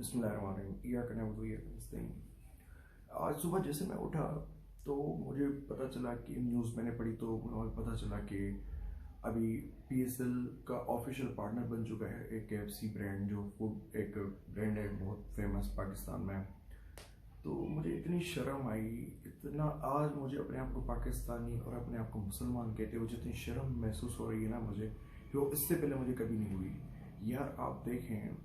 बिस्मिल्लाहिर्रहमानिर्रहीम। आज सुबह जैसे मैं उठा तो मुझे पता चला कि न्यूज़ मैंने पढ़ी तो मुझे पता चला कि अभी पीएसएल का ऑफिशियल पार्टनर बन चुका है एक केएफसी ब्रांड, जो फूड एक ब्रांड है बहुत फेमस पाकिस्तान में। तो मुझे इतनी शर्म आई, इतना आज मुझे अपने आप को पाकिस्तानी और अपने आप को मुसलमान कहते हुए जितनी शर्म महसूस हो रही है ना मुझे, कि वो इससे पहले मुझे कभी नहीं हुई। यार आप देखें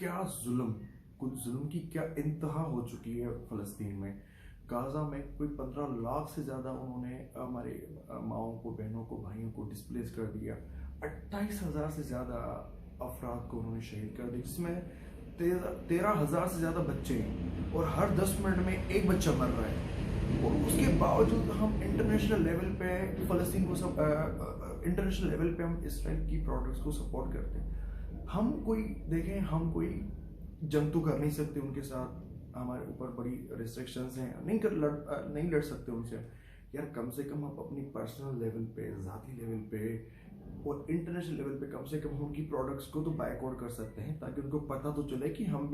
क्या जुल्म, कुछ जुल्म की क्या इंतहा हो चुकी है फ़लस्तीन में। गाज़ा में कोई 15 लाख से ज़्यादा उन्होंने हमारे माओं को, बहनों को, भाइयों को डिस्प्लेस कर दिया। 28,000 से ज़्यादा अफराद को उन्होंने शहीद कर दिया, जिसमें 13,000 से ज़्यादा बच्चे हैं और हर 10 मिनट में एक बच्चा मर रहा है। और उसके बावजूद हम इंटरनेशनल लेवल पे फ़लस्तीन को इंटरनेशनल लेवल पे हम इसराइल की प्रोडक्ट्स को सपोर्ट करते हैं। हम कोई देखें, हम कोई जंग तो कर नहीं सकते उनके साथ, हमारे ऊपर बड़ी रिस्ट्रिक्शंस हैं, नहीं लड़ सकते उनसे। यार कम से कम हम अपनी पर्सनल लेवल पे, ज़ाती लेवल पे और इंटरनेशनल लेवल पे कम से कम हम उनकी प्रोडक्ट्स को तो बायकॉट कर सकते हैं, ताकि उनको पता तो चले कि हम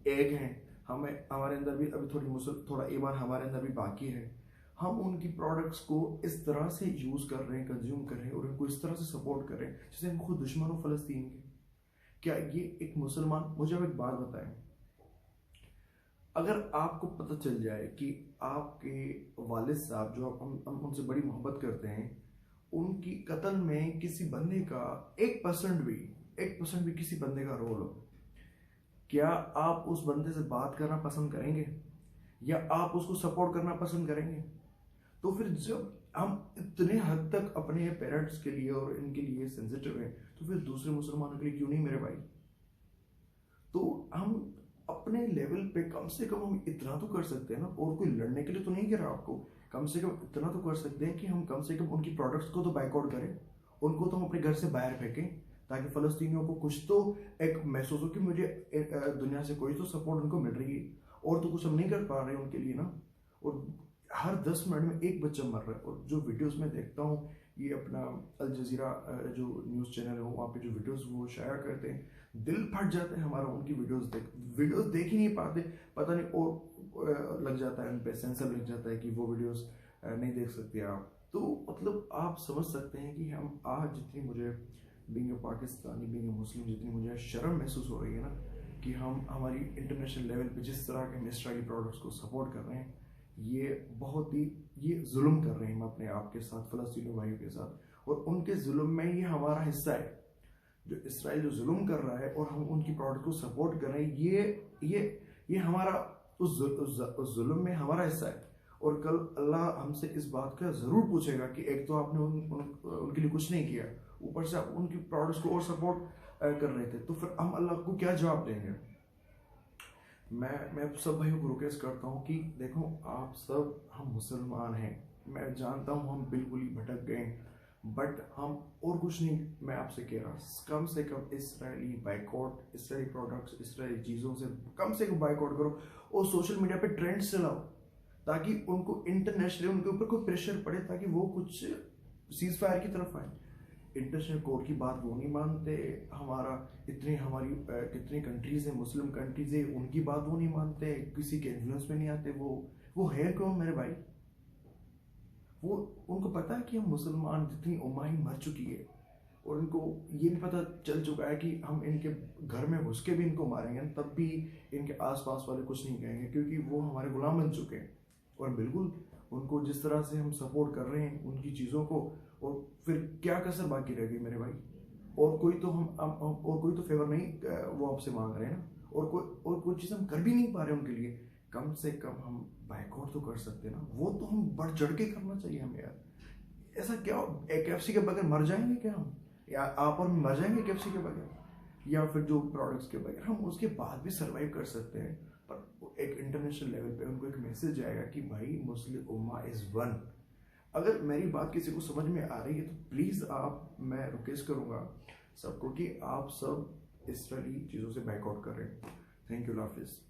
एक हैं, हमें हमारे अंदर भी अभी थोड़ा ईमान हमारे अंदर भी बाकी है। हम उनकी प्रोडक्ट्स को इस तरह से यूज़ कर रहे हैं, कंज्यूम कर रहे हैं और उनको इस तरह से सपोर्ट कर रहे हैं जैसे हम खुद दुश्मन हो फ़लस्तीन के। क्या ये एक मुसलमान, मुझे अब एक बात बताएं, अगर आपको पता चल जाए कि आपके वालिद साहब, जो हम उनसे बड़ी मोहब्बत करते हैं, उनकी कत्ल में किसी बंदे का 1% भी किसी बंदे का रोल हो, क्या आप उस बंदे से बात करना पसंद करेंगे या आप उसको सपोर्ट करना पसंद करेंगे? तो फिर जब हम इतने हद तक अपने पेरेंट्स के लिए और इनके लिए सेंसिटिव हैं, तो फिर दूसरे मुसलमानों के लिए क्यों नहीं मेरे भाई? तो हम अपने लेवल पे कम से कम हम इतना तो कर सकते हैं ना, और कोई लड़ने के लिए तो नहीं कह रहा आपको, कम से कम इतना तो कर सकते हैं कि हम कम से कम उनकी प्रोडक्ट्स को तो बायकॉट करें, उनको तो हम अपने घर से बाहर फेंकें, ताकि फ़लस्तीनियों को कुछ तो एक महसूस हो कि मुझे दुनिया से कोई तो सपोर्ट उनको मिल रही है। और तो कुछ हम नहीं कर पा रहे हैं उनके लिए ना, और हर 10 मिनट में एक बच्चा मर रहा है। और जो वीडियोस मैं देखता हूँ, ये अपना अल जज़ीरा जो न्यूज़ चैनल है, वहाँ पे जो वीडियोस वो शाया करते हैं, दिल फट जाता है हमारा उनकी वीडियोस देख ही नहीं पाते, पता नहीं और लग जाता है उन पे, सेंसर लग जाता है कि वो वीडियोस नहीं देख सकते आप। तो मतलब आप समझ सकते हैं कि हम आज जितनी मुझे being a Pakistani, being a Muslim, जितनी मुझे शर्म महसूस हो रही है ना, कि हम हमारी इंटरनेशनल लेवल पे जिस तरह के हम इसराइली प्रोडक्ट्स को सपोर्ट कर रहे हैं, ये बहुत ही जुल्म कर रहे हैं हम अपने आप के साथ, फ़लस्तीनी भाइयों के साथ। और उनके जुल्म में ये हमारा हिस्सा है, जो इसराइल जो जुल्म कर रहा है और हम उनकी प्रोडक्ट को सपोर्ट कर रहे हैं, ये हमारा उस जुल्म में हमारा हिस्सा है। और कल अल्लाह हमसे इस बात का ज़रूर पूछेगा कि एक तो आपने उनके लिए कुछ नहीं किया, ऊपर से आप उनकी प्रोडक्ट्स को और सपोर्ट कर रहे थे, तो फिर हम अल्लाह को क्या जवाब देंगे? मैं सब भाइयों को रिक्वेस्ट करता हूँ कि देखो, आप सब, हम मुसलमान हैं, मैं जानता हूँ हम बिल्कुल ही भटक गए, बट हम और कुछ नहीं, मैं आपसे कह रहा, कम से कम Israeli boycott, Israeli products, Israeli चीज़ों से कम बाइकआउट करो और सोशल मीडिया पे ट्रेंड्स चलाओ, ताकि उनको इंटरनेशनली उनके ऊपर कोई प्रेशर पड़े, ताकि वो कुछ सीज फायर की तरफ आए। इंटरनेशनल कोर्ट की बात वो नहीं मानते, हमारी कितनी कंट्रीज हैं, मुस्लिम कंट्रीज है, उनकी बात वो नहीं मानते, किसी के इन्फ्लुएंस में नहीं आते। वो है कौन मेरे भाई? वो उनको पता है कि हम मुसलमान, जितनी उम्माही मर चुकी है, और उनको ये भी पता चल चुका है कि हम इनके घर में घुस के भी इनको मारेंगे, तब भी इनके आसपास वाले कुछ नहीं कहेंगे, क्योंकि वो हमारे गुलाम बन चुके हैं। और बिल्कुल उनको जिस तरह से हम सपोर्ट कर रहे हैं उनकी चीज़ों को, और फिर क्या कसर बाकी रह गई मेरे भाई? और कोई तो फेवर नहीं वो आपसे मांग रहे हैं ना, और कोई चीज़ हम कर भी नहीं पा रहे उनके लिए, कम से कम हम बाइकआउट तो कर सकते हैं ना, वो तो हम बढ़ चढ़ के करना चाहिए हमें। यार ऐसा क्या, केएफसी के बगैर मर जाएंगे क्या हम? या आप और मर जाएंगे केएफसी के बगैर, या फिर जो प्रोडक्ट्स के बगैर? हम उसके बाद भी सर्वाइव कर सकते हैं, पर एक इंटरनेशनल लेवल पे उनको एक मैसेज आएगा कि भाई मुस्लिम उम्मा इज़ वन। अगर मेरी बात किसी को समझ में आ रही है तो प्लीज़ मैं रिक्वेस्ट करूँगा सबको कि आप सब इसराइली चीज़ों से बाइकआउट करें। थैंक यू, अल्लाह हाफिज़।